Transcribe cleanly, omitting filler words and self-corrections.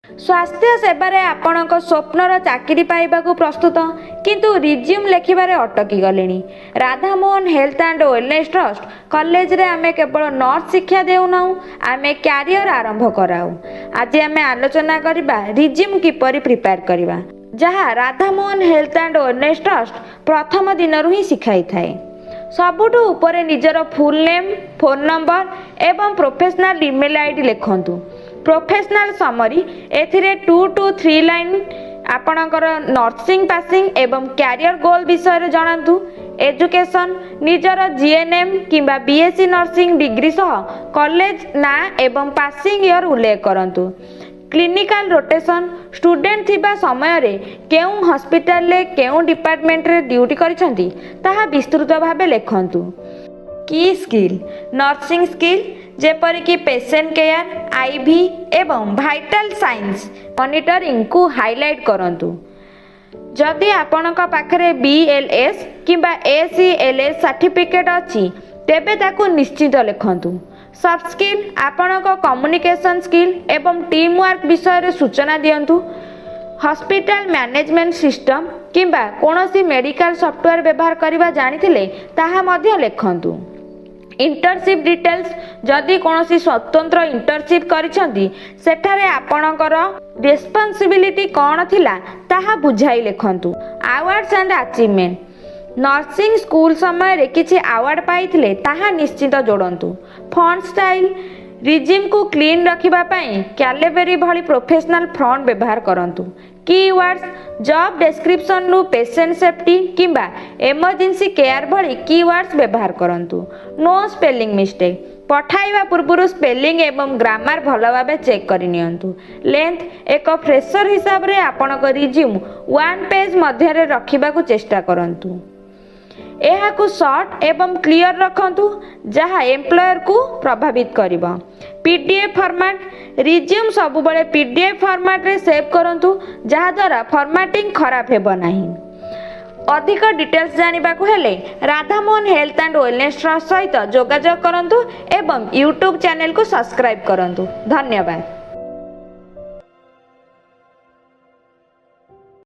स्वास्थ्य सेवार आपणक स्वप्नर चाकरी पाइबाकू प्रस्तुत किंतु रिज्यूम लेखिबारे अटकी गले। Radhamohan health and wellness trust college रे आमे केवल नर्स शिक्षा देउना, आमे कैरियर आरंभ कराऊ। आज आमे आलोचना करिबा रिज्यूम किपरि प्रिपेयर करिबा, जहाँ Radhamohan health and wellness trust प्रथम दिनरु ही शिखाई थाए। सबुठु उपरे निजर फुल नेम, फोन नंबर एवं प्रोफेशनल ईमेल आईडी लिखंतु। प्रोफेशनल समरी एथिरे 2 to 3 लाइन आपणकर नर्सिंग पासिंग एवं कैरियर गोल विषय जनातु। एजुकेशन निजर जीएनएम किंबा बीएससी नर्सिंग डिग्री सह कॉलेज ना एवं पासिंग ईयर उल्लेख करंतु। क्लिनिकल रोटेशन स्टूडेंट थिबा समय रे केउ हॉस्पिटल ले केउ डिपार्टमेंट रे ड्यूटी करिसंती ताहा विस्तृत भाबे लेखंतु। की स्किल नर्सिंग स्किल जेपरिक पेशेंट केयर, आईवी एवं वाइटल साइंस मॉनिटरिंग को हाईलाइट करंतु। जदि आपणक पाखरे बीएलएस किंबा एसीएलएस सर्टिफिकेट अछि तेबे ताकू निश्चित लिखंतु। सॉफ्ट स्किल आपणक कम्युनिकेशन स्किल एवं टीम वर्क विषय रे सूचना दियंतु। हॉस्पिटल मैनेजमेंट सिस्टम किंबा कोनोसी मेडिकल सॉफ्टवेयर व्यवहार करिबा जानिथिले ताहा मध्ये लिखंतु। इंटर्नशिप डिटेल्स जदि कोनोसी स्वतंत्र इंटर्नशिप करिसंती सेठारे आपणकर रेस्पॉन्सिबिलिटी कोन थिला ताहा बुझाई लिखंतु। Awards and achievement nursing school समय रे किछि अवार्ड पाइथिले ताहा निश्चित जोड़ंतु। फॉन्ट स्टाइल रिज्यूम को क्लीन रखिबा पई कैलेबरी भली प्रोफेशनल फॉन्ट व्यवहार करंतु। कीवर्ड्स जॉब डिस्क्रिप्शन नु पेशेंट सेफ्टी किंबा इमरजेंसी केयर भली कीवर्ड्स व्यवहार करंतु। नो स्पेलिंग मिस्टेक पठाइबा पूर्व स्पेलिंग एवं ग्रामर भल भाव चेक करि नियंतु। लेंथ एक फ्रेशर हिसाब रे आपणक रिज्यूम 1 पेज मध्य रे रखिबा को चेष्टा करंतु। एहाकू शॉर्ट एवं क्लियर रखंतु जहाँ एम्प्लॉयर को प्रभावित करिबा। पीडीएफ फॉर्मेट रिज्यूम सबु बळे पीडीएफ फॉर्मेट रे सेव करंतु जहाँ द्वारा फॉर्मेटिंग खराब हेबो नाही। अधिक डिटेल्स जानिबा को हेले Radhamohan health and wellness trust सहित जोगाजोग करंतु एवं यूट्यूब चैनल को सब्सक्राइब करंतु। धन्यवाद।